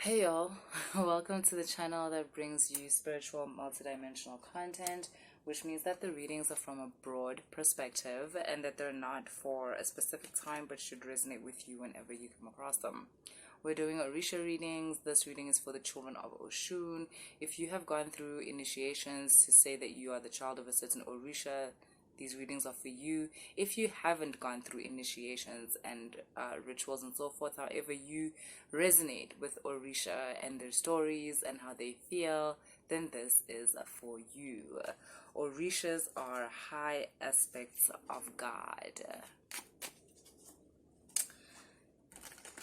Hey y'all, welcome to the channel that brings you spiritual multidimensional content, which means that the readings are from a broad perspective and that they're not for a specific time but should resonate with you whenever you come across them. We're doing Orisha readings. This reading is for the children of Oshun. If you have gone through initiations to say that you are the child of a certain Orisha, these readings are for you. If you haven't gone through initiations and rituals and so forth, however you resonate with Orisha and their stories and how they feel, then this is for you. Orishas are high aspects of God.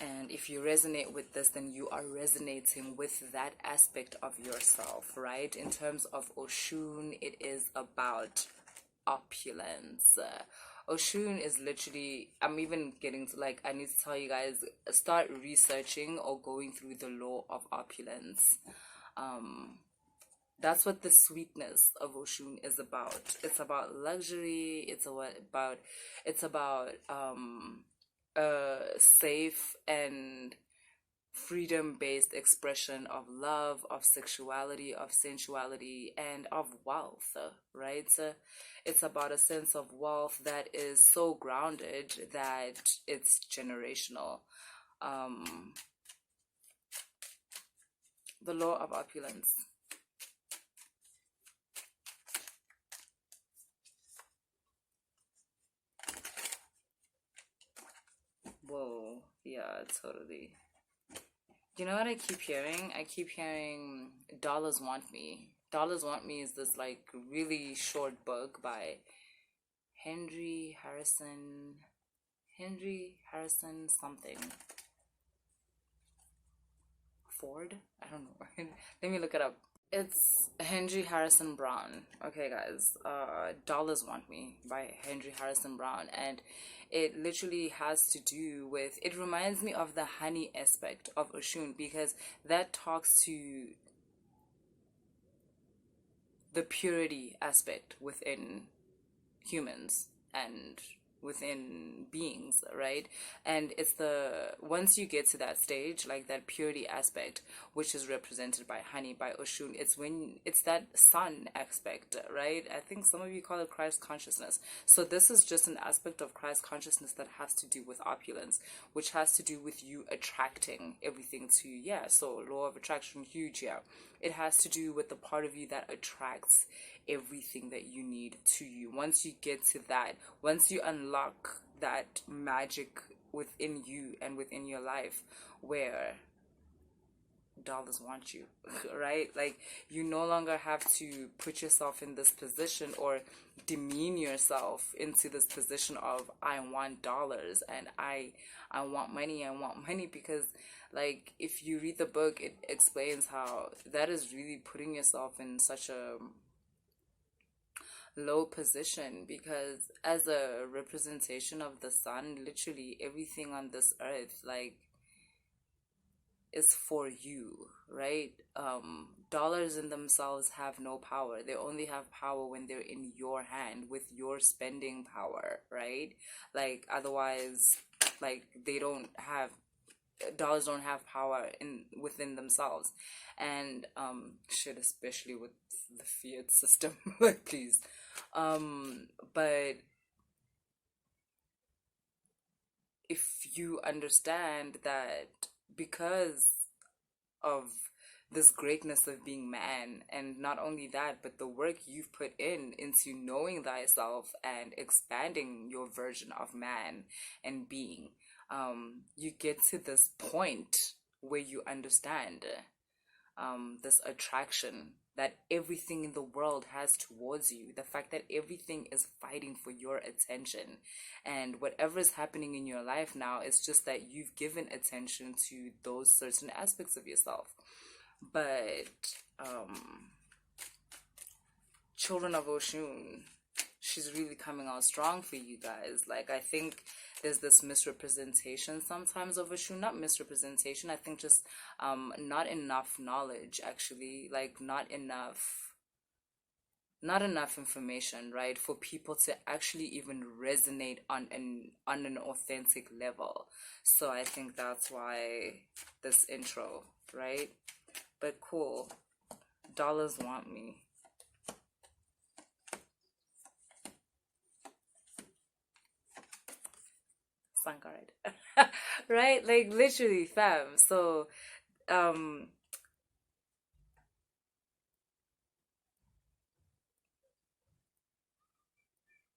And if you resonate with this, then you are resonating with that aspect of yourself, right? In terms of Oshun, it is about opulence. Oshun is literally, I'm even getting to, like, I need to tell you guys, start researching or going through the law of opulence. That's what the sweetness of Oshun is about. It's about luxury. It's about safe and freedom-based expression of love, of sexuality, of sensuality, and of wealth, right? It's about a sense of wealth that is so grounded that it's generational. The law of opulence. Whoa, yeah, totally. You know what I keep hearing? I keep hearing Dollars Want Me. Dollars Want Me is this like really short book by Henry Harrison something. Ford? I don't know. Let me look it up. It's Henry Harrison Brown. Okay, guys. Dollars Want Me by Henry Harrison Brown. And it literally has to do with, it reminds me of the honey aspect of Oshun, because that talks to the purity aspect within humans and within beings, right? And it's the, once you get to that stage, like that purity aspect, which is represented by honey, by Oshun, it's when it's that sun aspect, right? I think some of you call it Christ consciousness. So this is just an aspect of Christ consciousness that has to do with opulence, which has to do with you attracting everything to you. Yeah, so law of attraction, huge. Yeah, it has to do with the part of you that attracts everything that you need to you. Once you get to that, once you unlock that magic within you and within your life, where dollars want you, right? Like, you no longer have to put yourself in this position or demean yourself into this position of I want dollars and I want money, because like if you read the book, it explains how that is really putting yourself in such a low position, because as a representation of the sun, literally everything on this earth like is for you, right? Dollars in themselves have no power. They only have power when they're in your hand with your spending power, right? Like otherwise, like they don't have, dollars don't have power in within themselves. And shit, especially with the fiat system. Like, please. But if you understand that because of this greatness of being man, and not only that, but the work you've put in into knowing thyself and expanding your version of man and being, you get to this point where you understand this attraction that everything in the world has towards you, the fact that everything is fighting for your attention, and whatever is happening in your life now is just that you've given attention to those certain aspects of yourself. But children of Oshun, she's really coming out strong for you guys. Like, I think there's this misrepresentation sometimes of Oshun, not misrepresentation, I think just not enough knowledge, actually, like not enough information, right, for people to actually even resonate on an authentic level. So I think that's why this intro right? But cool. Dollars want me. Sankar, right? Like literally, fam. So, um,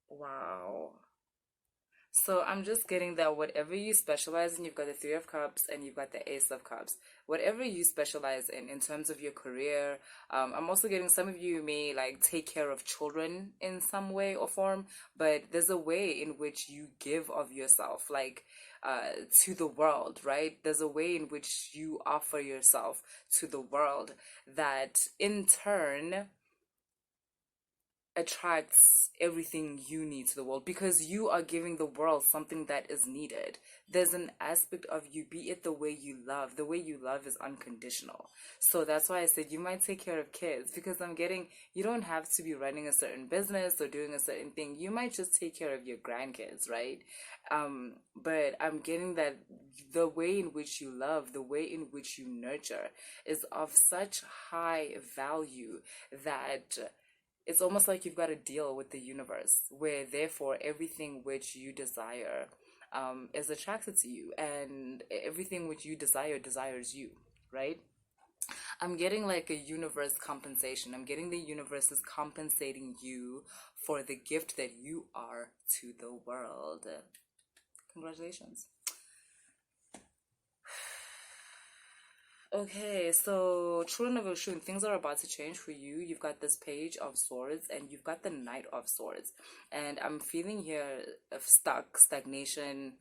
wow. So I'm just getting that whatever you specialize in, you've got the Three of Cups and you've got the Ace of Cups. Whatever you specialize in terms of your career, I'm also getting some of you may like take care of children in some way or form, but there's a way in which you give of yourself, like to the world, right? There's a way in which you offer yourself to the world that in turn attracts everything you need to the world because you are giving the world something that is needed. There's an aspect of you, be it the way you love. The way you love is unconditional. So that's why I said you might take care of kids because I'm getting, you don't have to be running a certain business or doing a certain thing. You might just take care of your grandkids, right? But I'm getting that the way in which you love, the way in which you nurture is of such high value that it's almost like you've got to deal with the universe, where therefore everything which you desire is attracted to you, and everything which you desire desires you, right? I'm getting like a universe compensation. I'm getting the universe is compensating you for the gift that you are to the world. Congratulations. Okay, so children of Oshun, things are about to change for you. You've got this Page of Swords and you've got the Knight of Swords. And I'm feeling here of stagnation,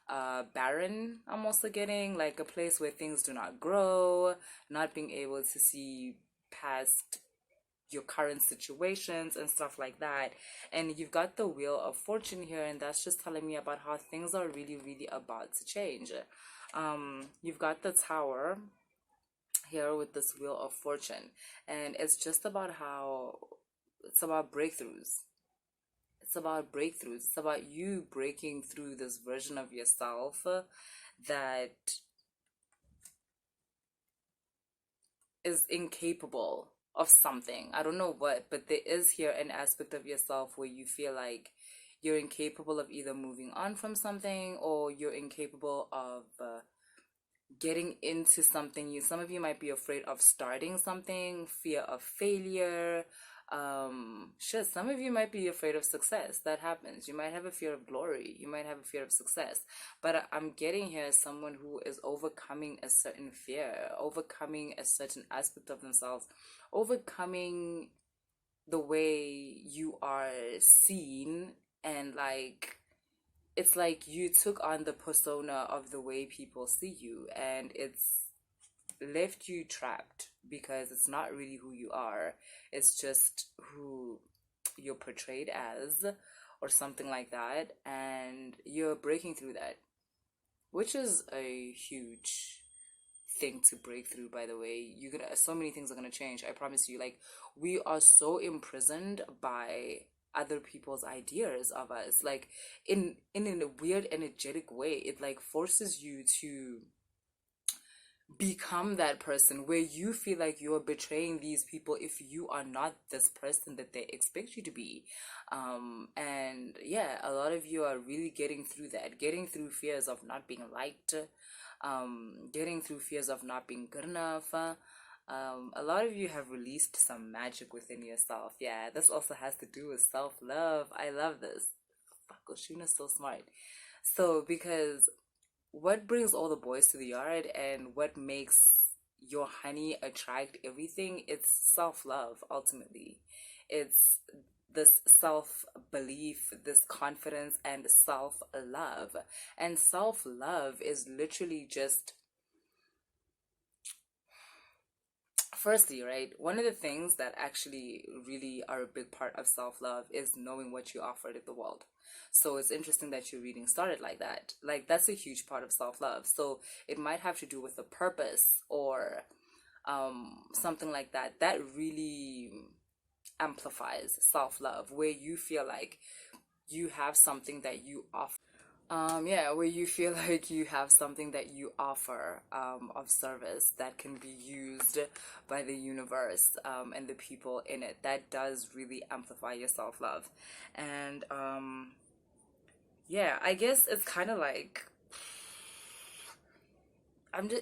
barren. I'm also getting like a place where things do not grow, not being able to see past your current situations and stuff like that. And you've got the Wheel of Fortune here, and that's just telling me about how things are really, really about to change. You've got the Tower here with this Wheel of Fortune, and it's just about how it's about breakthroughs. It's about breakthroughs. It's about you breaking through this version of yourself that is incapable of something. I don't know what, but there is here an aspect of yourself where you feel like you're incapable of either moving on from something or you're incapable of getting into something. Some of you might be afraid of starting something, fear of failure. Shit, some of you might be afraid of success. That happens. You might have a fear of glory. You might have a fear of success. But I'm getting here someone who is overcoming a certain fear, overcoming a certain aspect of themselves, overcoming the way you are seen, and like it's like you took on the persona of the way people see you, and it's left you trapped because it's not really who you are. It's just who you're portrayed as or something like that, and you're breaking through that, which is a huge thing to break through. By the way, you're gonna, so many things are gonna change, I promise you. Like, we are so imprisoned by other people's ideas of us, like in a weird energetic way. It like forces you to become that person where you feel like you're betraying these people if you are not this person that they expect you to be. And yeah, a lot of you are really getting through that, getting through fears of not being liked, getting through fears of not being good enough. A lot of you have released some magic within yourself. Yeah, this also has to do with self-love. I love this. Fuck, Oshun is so smart. So, because what brings all the boys to the yard and what makes your honey attract everything, it's self-love. Ultimately, it's this self-belief, this confidence, and self-love. And self-love is literally just, firstly, right, one of the things that actually really are a big part of self-love is knowing what you offer to the world. So it's interesting that your reading started like that. Like, that's a huge part of self-love. So it might have to do with a purpose or something like that. That really amplifies self-love, where you feel like you have something that you offer. Yeah, where you feel like you have something that you offer of service that can be used by the universe and the people in it. That does really amplify your self-love. And yeah, I guess it's kind of like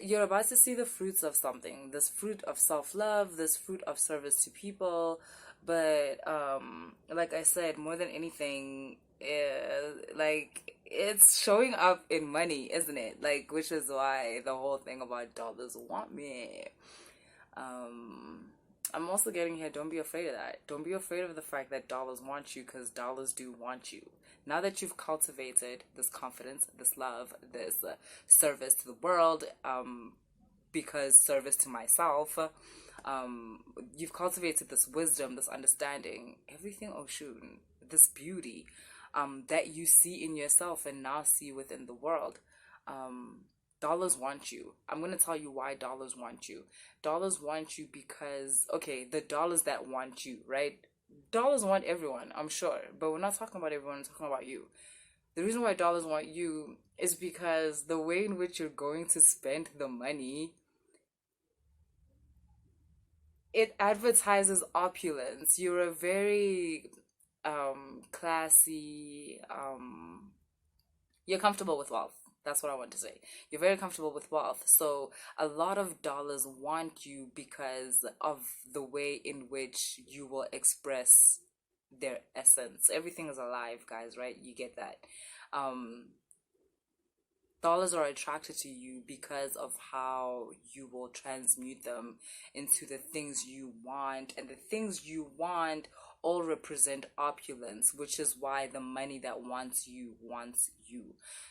you're about to see the fruits of something, this fruit of self-love, this fruit of service to people. But like I said, more than anything, like it's showing up in money, isn't it? Like, which is why the whole thing about dollars want me. um I'm also getting here, don't be afraid of that. Don't be afraid of the fact that dollars want you, because dollars do want you. Now that you've cultivated this confidence, this love, this service to the world, because service to myself, you've cultivated this wisdom, this understanding, everything Oshun, this beauty that you see in yourself and now see within the world. Dollars want you. I'm going to tell you why dollars want you. Dollars want you because, okay, the dollars that want you, right? Dollars want everyone, I'm sure, but we're not talking about everyone, we're talking about you. The reason why dollars want you is because the way in which you're going to spend the money, it advertises opulence. You're a very classy, you're comfortable with wealth. That's what I want to say. You're very comfortable with wealth. So a lot of dollars want you because of the way in which you will express their essence. Everything is alive, guys, right? You get that. Um, Dollars are attracted to you because of how you will transmute them into the things you want, and the things you want all represent opulence, which is why the money that wants you.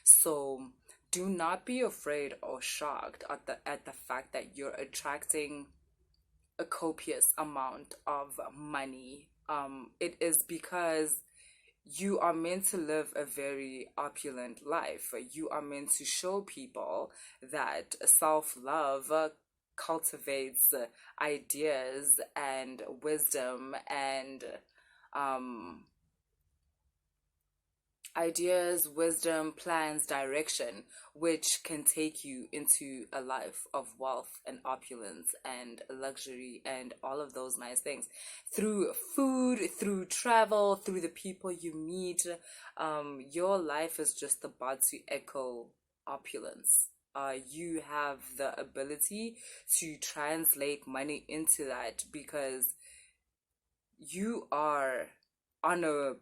So do not be afraid or shocked at the fact that you're attracting a copious amount of money. It is because you are meant to live a very opulent life. You are meant to show people that self love cultivates ideas and wisdom and um, ideas, wisdom, plans, direction, which can take you into a life of wealth and opulence and luxury and all of those nice things through food, through travel, through the people you meet. Your life is just about to echo opulence. You have the ability to translate money into that because you are on a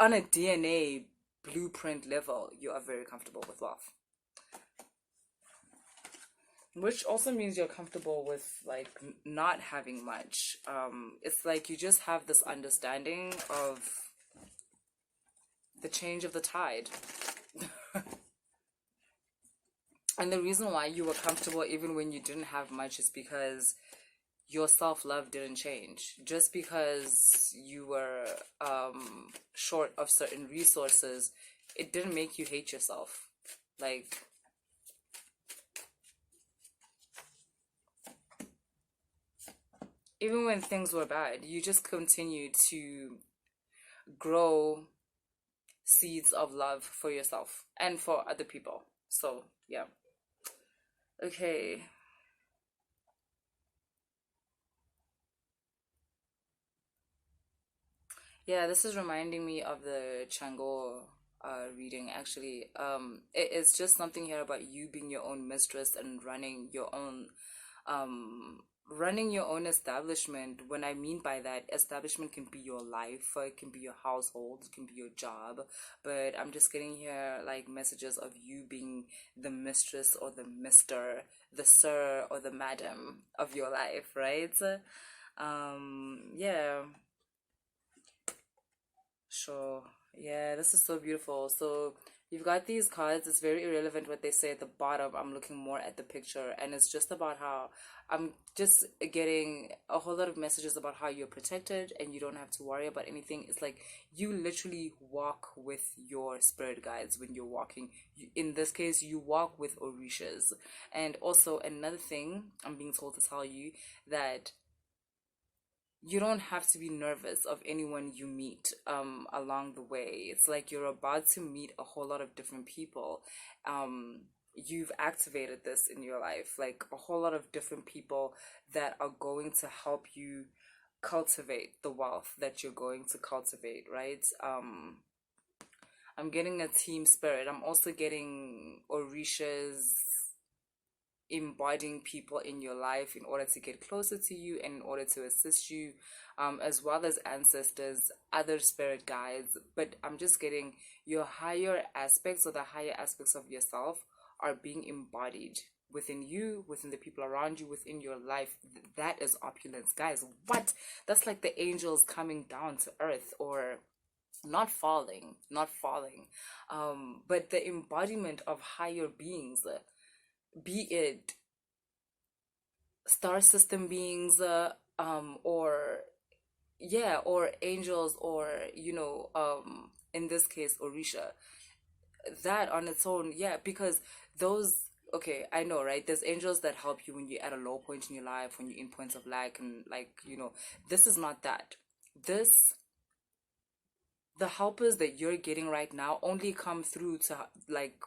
DNA blueprint level, you are very comfortable with wealth. Which also means you're comfortable with like not having much. It's like you just have this understanding of the change of the tide. And the reason why you were comfortable even when you didn't have much is because your self-love didn't change. Just because you were short of certain resources, it didn't make you hate yourself. Like, even when things were bad, you just continued to grow seeds of love for yourself and for other people. So yeah. Okay. Yeah, this is reminding me of the Chango reading actually. It's just something here about you being your own mistress and running your own establishment. When I mean by that, establishment can be your life, it can be your household, it can be your job, but I'm just getting here like messages of you being the mistress or the mister, the sir or the madam of your life, right? Yeah. Sure. Yeah, this is so beautiful. So you've got these cards. It's very irrelevant what they say at the bottom. I'm looking more at the picture, and it's just about how I'm just getting a whole lot of messages about how you're protected and you don't have to worry about anything. It's like you literally walk with your spirit guides when you're walking. In this case, you walk with Orishas. And also another thing I'm being told to tell you that you don't have to be nervous of anyone you meet along the way. It's like you're about to meet a whole lot of different people. You've activated this in your life, like a whole lot of different people that are going to help you cultivate the wealth that you're going to cultivate, right? I'm getting a team spirit. I'm also getting Orisha's embodying people in your life in order to get closer to you and in order to assist you, as well as ancestors, other spirit guides. But I'm just getting your higher aspects, or the higher aspects of yourself, are being embodied within you, within the people around you, within your life. That is opulence, guys. What? That's like the angels coming down to earth, or not falling, not falling, but the embodiment of higher beings, be it star system beings, or yeah, or angels, or in this case Orisha. That on its own, yeah, because those, okay, I know, right? There's angels that help you when you're at a low point in your life, when you're in points of lack, and like, this is not that. This The helpers that you're getting right now only come through to, like,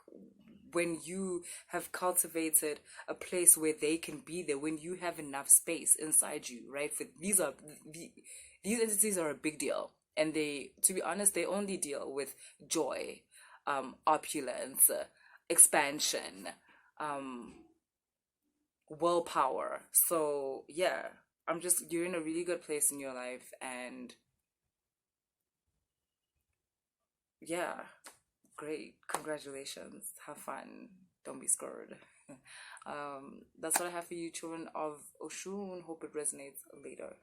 when you have cultivated a place where they can be there, when you have enough space inside you, right? For these entities are a big deal, and they, to be honest, they only deal with joy, opulence, expansion, um willpower. So yeah, you're in a really good place in your life, and yeah, great. Congratulations. Have fun. Don't be scared. That's what I have for you, children of Oshun. Hope it resonates later.